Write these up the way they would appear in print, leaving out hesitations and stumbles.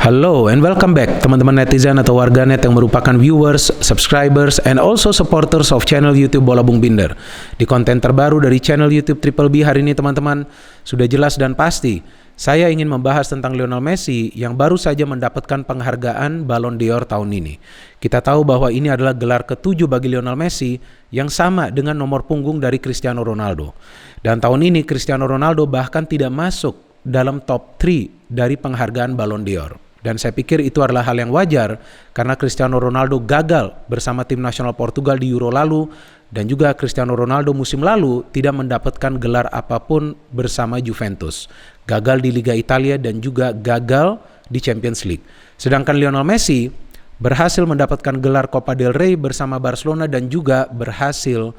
Hello and welcome back teman-teman netizen atau warganet yang merupakan viewers, subscribers, and also supporters of channel YouTube Bola Bung Binder. Di konten terbaru dari channel YouTube Triple B hari ini teman-teman, sudah jelas dan pasti saya ingin membahas tentang Lionel Messi yang baru saja mendapatkan penghargaan Ballon d'Or tahun ini. Kita tahu bahwa ini adalah gelar ke-7 bagi Lionel Messi yang sama dengan nomor punggung dari Cristiano Ronaldo. Dan tahun ini Cristiano Ronaldo bahkan tidak masuk dalam top 3 dari penghargaan Ballon d'Or. Dan saya pikir itu adalah hal yang wajar karena Cristiano Ronaldo gagal bersama tim nasional Portugal di Euro lalu dan juga Cristiano Ronaldo musim lalu tidak mendapatkan gelar apapun bersama Juventus. Gagal di Liga Italia dan juga gagal di Champions League. Sedangkan Lionel Messi berhasil mendapatkan gelar Copa del Rey bersama Barcelona dan juga berhasil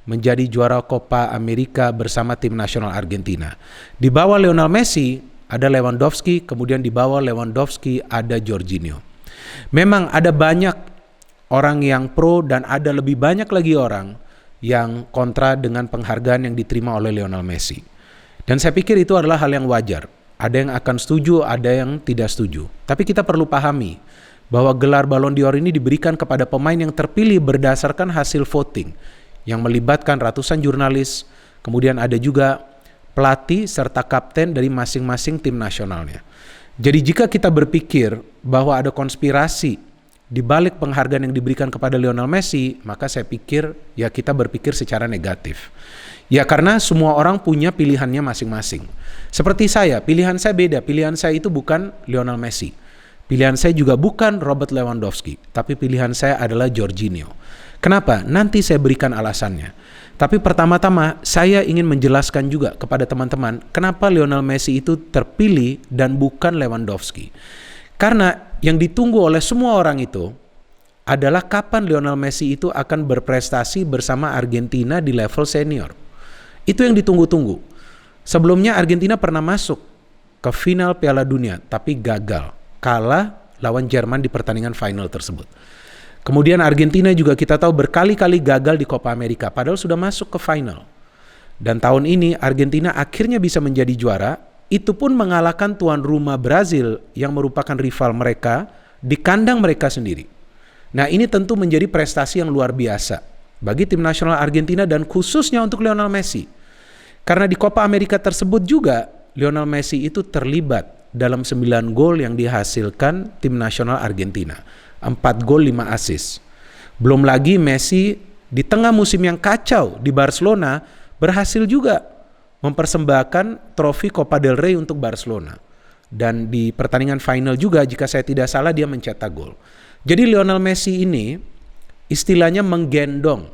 menjadi juara Copa America bersama tim nasional Argentina. Di bawah Lionel Messi ada Lewandowski, kemudian di bawah Lewandowski ada Jorginho. Memang ada banyak orang yang pro dan ada lebih banyak lagi orang yang kontra dengan penghargaan yang diterima oleh Lionel Messi. Dan saya pikir itu adalah hal yang wajar. Ada yang akan setuju, ada yang tidak setuju. Tapi kita perlu pahami bahwa gelar Ballon d'Or ini diberikan kepada pemain yang terpilih berdasarkan hasil voting yang melibatkan ratusan jurnalis, kemudian ada juga pelatih serta kapten dari masing-masing tim nasionalnya. Jadi jika kita berpikir bahwa ada konspirasi di balik penghargaan yang diberikan kepada Lionel Messi, maka saya pikir ya kita berpikir secara negatif. Ya karena semua orang punya pilihannya masing-masing. Seperti saya, pilihan saya beda. Pilihan saya itu bukan Lionel Messi. Pilihan saya juga bukan Robert Lewandowski, tapi pilihan saya adalah Jorginho. Kenapa? Nanti saya berikan alasannya. Tapi pertama-tama saya ingin menjelaskan juga kepada teman-teman kenapa Lionel Messi itu terpilih dan bukan Lewandowski. Karena yang ditunggu oleh semua orang itu adalah kapan Lionel Messi itu akan berprestasi bersama Argentina di level senior. Itu yang ditunggu-tunggu. Sebelumnya Argentina pernah masuk ke final Piala Dunia tapi gagal, kalah lawan Jerman di pertandingan final tersebut. Kemudian Argentina juga kita tahu berkali-kali gagal di Copa America padahal sudah masuk ke final. Dan tahun ini Argentina akhirnya bisa menjadi juara, itu pun mengalahkan tuan rumah Brazil yang merupakan rival mereka di kandang mereka sendiri. Nah, ini tentu menjadi prestasi yang luar biasa bagi tim nasional Argentina dan khususnya untuk Lionel Messi. Karena di Copa America tersebut juga Lionel Messi itu terlibat dalam 9 gol yang dihasilkan tim nasional Argentina. 4 gol 5 assist. Belum lagi Messi di tengah musim yang kacau di Barcelona berhasil juga mempersembahkan trofi Copa del Rey untuk Barcelona. Dan di pertandingan final juga jika saya tidak salah dia mencetak gol. Jadi Lionel Messi ini istilahnya menggendong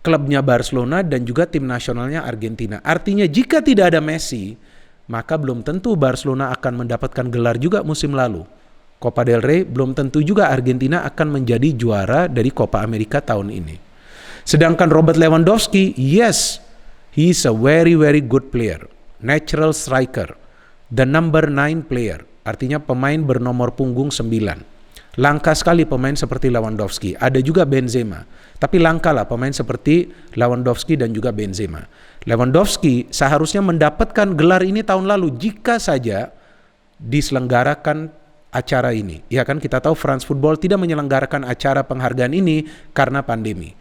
klubnya Barcelona dan juga tim nasionalnya Argentina. Artinya jika tidak ada Messi, maka belum tentu Barcelona akan mendapatkan gelar juga musim lalu. Copa del Rey, belum tentu juga Argentina akan menjadi juara dari Copa America tahun ini. Sedangkan Robert Lewandowski, yes, he is a very good player, natural striker, the number 9 player, artinya pemain bernomor punggung 9. Langka sekali pemain seperti Lewandowski. Ada juga Benzema, tapi langka lah pemain seperti Lewandowski dan juga Benzema. Lewandowski seharusnya mendapatkan gelar ini tahun lalu jika saja diselenggarakan acara ini. Ya kan kita tahu France Football tidak menyelenggarakan acara penghargaan ini karena pandemi.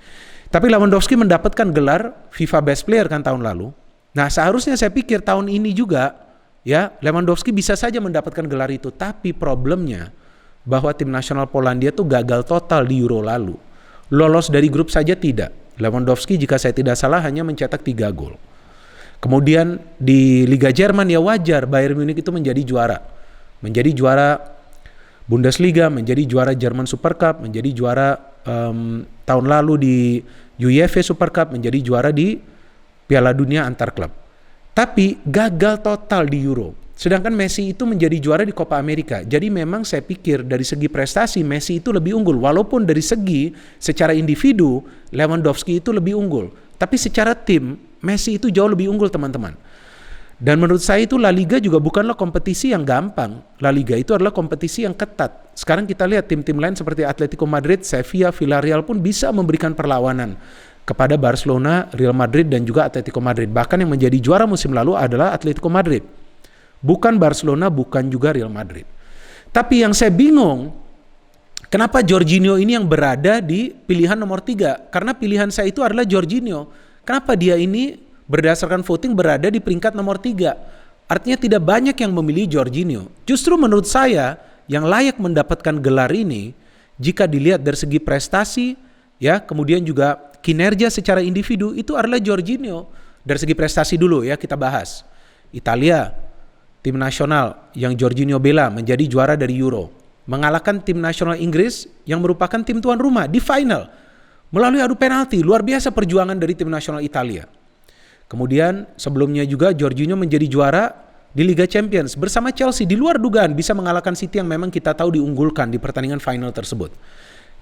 Tapi Lewandowski mendapatkan gelar FIFA Best Player kan tahun lalu. Nah, seharusnya saya pikir tahun ini juga ya Lewandowski bisa saja mendapatkan gelar itu, tapi problemnya bahwa tim nasional Polandia tuh gagal total di Euro lalu. Lolos dari grup saja tidak. Lewandowski jika saya tidak salah hanya mencetak 3 gol. Kemudian di Liga Jerman ya wajar Bayern Munich itu menjadi juara. Menjadi juara Bundesliga, menjadi juara German Super Cup, menjadi juara tahun lalu di UEFA Super Cup, menjadi juara di Piala Dunia antar klub. Tapi gagal total di Euro. Sedangkan Messi itu menjadi juara di Copa America. Jadi memang saya pikir dari segi prestasi Messi itu lebih unggul. Walaupun dari segi secara individu Lewandowski itu lebih unggul. Tapi secara tim Messi itu jauh lebih unggul teman-teman. Dan menurut saya itu La Liga juga bukanlah kompetisi yang gampang. La Liga itu adalah kompetisi yang ketat. Sekarang kita lihat tim-tim lain seperti Atletico Madrid, Sevilla, Villarreal pun bisa memberikan perlawanan kepada Barcelona, Real Madrid dan juga Atletico Madrid. Bahkan yang menjadi juara musim lalu adalah Atletico Madrid. Bukan Barcelona, bukan juga Real Madrid. Tapi yang saya bingung, kenapa Jorginho ini yang berada di pilihan nomor 3? Karena pilihan saya itu adalah Jorginho. Kenapa dia ini berdasarkan voting berada di peringkat nomor 3? Artinya tidak banyak yang memilih Jorginho. Justru menurut saya yang layak mendapatkan gelar ini, jika dilihat dari segi prestasi, ya, kemudian juga kinerja secara individu, itu adalah Jorginho. Dari segi prestasi dulu ya kita bahas. Italia, tim nasional yang Jorginho bela menjadi juara dari Euro, mengalahkan tim nasional Inggris yang merupakan tim tuan rumah di final melalui adu penalti. Luar biasa perjuangan dari tim nasional Italia. Kemudian sebelumnya juga Jorginho menjadi juara di Liga Champions bersama Chelsea, di luar dugaan bisa mengalahkan City yang memang kita tahu diunggulkan di pertandingan final tersebut.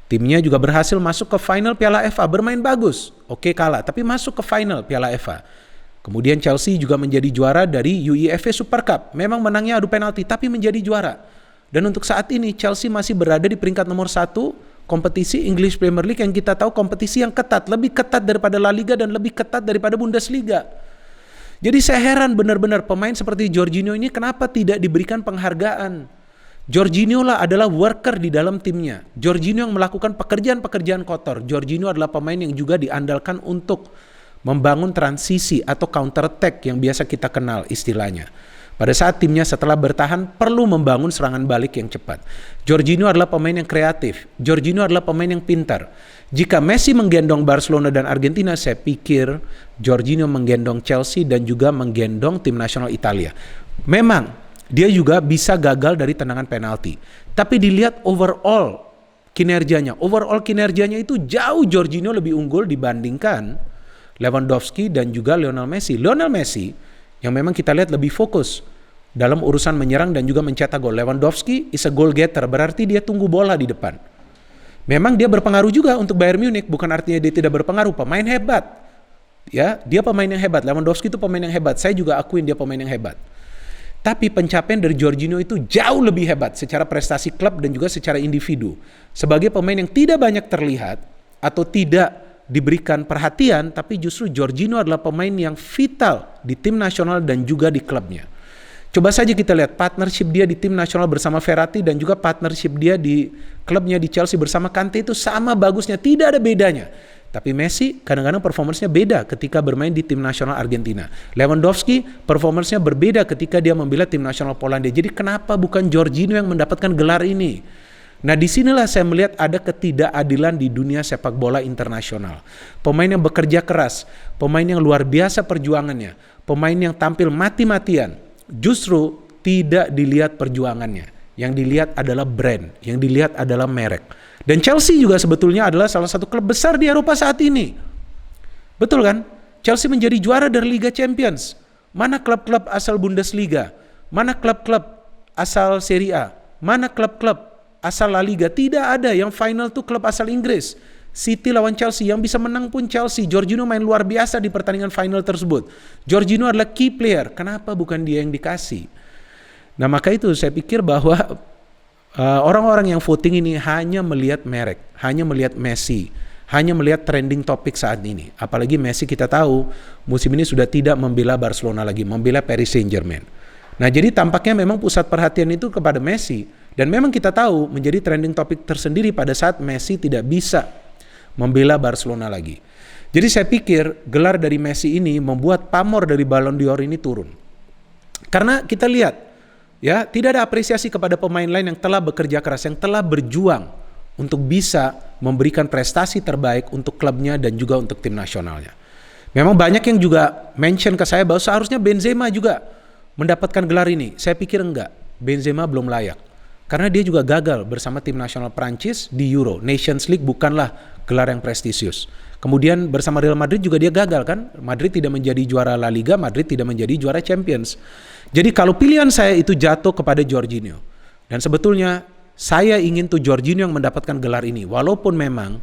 Timnya juga berhasil masuk ke final Piala FA, bermain bagus. Oke, kalah, tapi masuk ke final Piala FA. Kemudian Chelsea juga menjadi juara dari UEFA Super Cup. Memang menangnya adu penalti, tapi menjadi juara. Dan untuk saat ini Chelsea masih berada di peringkat nomor 1 kompetisi English Premier League yang kita tahu kompetisi yang ketat. Lebih ketat daripada La Liga dan lebih ketat daripada Bundesliga. Jadi saya heran benar-benar pemain seperti Jorginho ini kenapa tidak diberikan penghargaan. Jorginho lah adalah worker di dalam timnya. Jorginho yang melakukan pekerjaan-pekerjaan kotor. Jorginho adalah pemain yang juga diandalkan untuk membangun transisi atau counter attack yang biasa kita kenal istilahnya. Pada saat timnya setelah bertahan perlu membangun serangan balik yang cepat. Jorginho adalah pemain yang kreatif. Jorginho adalah pemain yang pintar. Jika Messi menggendong Barcelona dan Argentina, saya pikir Jorginho menggendong Chelsea dan juga menggendong tim nasional Italia. Memang dia juga bisa gagal dari tendangan penalti. Tapi dilihat overall kinerjanya itu jauh Jorginho lebih unggul dibandingkan Lewandowski dan juga Lionel Messi. Lionel Messi yang memang kita lihat lebih fokus dalam urusan menyerang dan juga mencetak gol. Lewandowski is a goal getter, berarti dia tunggu bola di depan. Memang dia berpengaruh juga untuk Bayern Munich, bukan artinya dia tidak berpengaruh. Pemain hebat. Ya, dia pemain yang hebat. Lewandowski itu pemain yang hebat. Saya juga akuin dia pemain yang hebat. Tapi pencapaian dari Jorginho itu jauh lebih hebat secara prestasi klub dan juga secara individu. Sebagai pemain yang tidak banyak terlihat atau tidak diberikan perhatian, tapi justru Jorginho adalah pemain yang vital di tim nasional dan juga di klubnya. Coba saja kita lihat partnership dia di tim nasional bersama Verratti dan juga partnership dia di klubnya di Chelsea bersama Kante itu sama bagusnya, tidak ada bedanya. Tapi Messi kadang-kadang performanya beda ketika bermain di tim nasional Argentina. Lewandowski performanya berbeda ketika dia membela tim nasional Polandia. Jadi kenapa bukan Jorginho yang mendapatkan gelar ini? Nah, disinilah saya melihat ada ketidakadilan di dunia sepak bola internasional. Pemain yang bekerja keras, pemain yang luar biasa perjuangannya, pemain yang tampil mati-matian, justru tidak dilihat perjuangannya. Yang dilihat adalah brand, yang dilihat adalah merek. Dan Chelsea juga sebetulnya adalah salah satu klub besar di Eropa saat ini. Betul kan? Chelsea menjadi juara dari Liga Champions. Mana klub-klub asal Bundesliga? Mana klub-klub asal Serie A? Mana klub-klub asal La Liga? Tidak ada. Yang final tuh klub asal Inggris. City lawan Chelsea, yang bisa menang pun Chelsea. Jorginho main luar biasa di pertandingan final tersebut. Jorginho adalah key player. Kenapa bukan dia yang dikasih? Nah, maka itu saya pikir bahwa orang-orang yang voting ini hanya melihat merek, hanya melihat Messi, hanya melihat trending topik saat ini. Apalagi Messi kita tahu musim ini sudah tidak membela Barcelona lagi, membela Paris Saint-Germain. Nah, jadi tampaknya memang pusat perhatian itu kepada Messi. Dan memang kita tahu menjadi trending topik tersendiri pada saat Messi tidak bisa membela Barcelona lagi. Jadi saya pikir gelar dari Messi ini membuat pamor dari Ballon d'Or ini turun. Karena kita lihat, ya, tidak ada apresiasi kepada pemain lain yang telah bekerja keras, yang telah berjuang untuk bisa memberikan prestasi terbaik untuk klubnya dan juga untuk tim nasionalnya. Memang banyak yang juga mention ke saya bahwa seharusnya Benzema juga mendapatkan gelar ini. Saya pikir enggak, Benzema belum layak. Karena dia juga gagal bersama tim nasional Prancis di Euro. Nations League bukanlah gelar yang prestisius. Kemudian bersama Real Madrid juga dia gagal kan. Madrid tidak menjadi juara La Liga, Madrid tidak menjadi juara Champions. Jadi kalau pilihan saya itu jatuh kepada Jorginho. Dan sebetulnya saya ingin tuh Jorginho yang mendapatkan gelar ini. Walaupun memang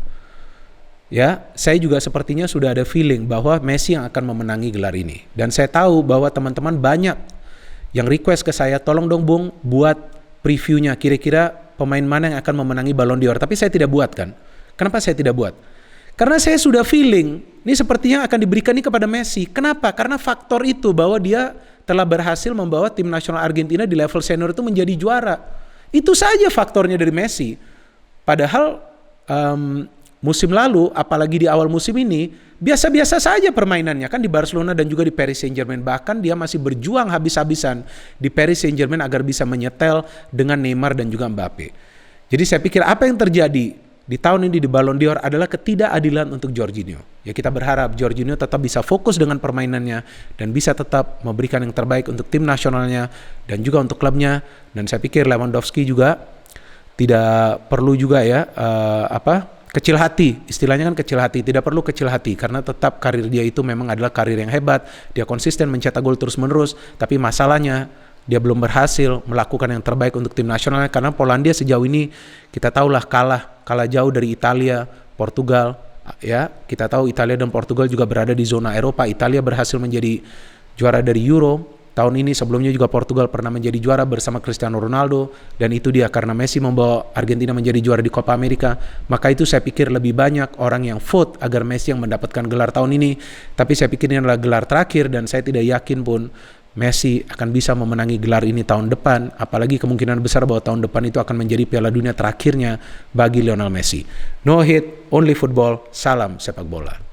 ya, saya juga sepertinya sudah ada feeling bahwa Messi yang akan memenangi gelar ini. Dan saya tahu bahwa teman-teman banyak yang request ke saya, tolong dong Bung buat previewnya kira-kira pemain mana yang akan memenangi Ballon d'Or. Tapi saya tidak buat kan. Kenapa saya tidak buat? Karena saya sudah feeling ini sepertinya akan diberikan ini kepada Messi. Kenapa? Karena faktor itu bahwa dia telah berhasil membawa tim nasional Argentina di level senior itu menjadi juara. Itu saja faktornya dari Messi. Padahal musim lalu, apalagi di awal musim ini, biasa-biasa saja permainannya kan di Barcelona dan juga di Paris Saint-Germain. Bahkan dia masih berjuang habis-habisan di Paris Saint-Germain agar bisa menyetel dengan Neymar dan juga Mbappe. Jadi saya pikir apa yang terjadi di tahun ini di Ballon d'Or adalah ketidakadilan untuk Jorginho. Ya kita berharap Jorginho tetap bisa fokus dengan permainannya dan bisa tetap memberikan yang terbaik untuk tim nasionalnya dan juga untuk klubnya. Dan saya pikir Lewandowski juga tidak perlu juga ya kecil hati, istilahnya kan kecil hati, tidak perlu kecil hati karena tetap karir dia itu memang adalah karir yang hebat, dia konsisten mencetak gol terus-menerus, tapi masalahnya dia belum berhasil melakukan yang terbaik untuk tim nasionalnya karena Polandia sejauh ini kita tahulah kalah jauh dari Italia, Portugal, ya kita tahu Italia dan Portugal juga berada di zona Eropa. Italia berhasil menjadi juara dari Euro tahun ini, sebelumnya juga Portugal pernah menjadi juara bersama Cristiano Ronaldo, dan itu dia karena Messi membawa Argentina menjadi juara di Copa America. Maka itu saya pikir lebih banyak orang yang vote agar Messi yang mendapatkan gelar tahun ini, tapi saya pikir ini adalah gelar terakhir dan saya tidak yakin pun Messi akan bisa memenangi gelar ini tahun depan, apalagi kemungkinan besar bahwa tahun depan itu akan menjadi Piala Dunia terakhirnya bagi Lionel Messi. No hate, only football, salam sepak bola.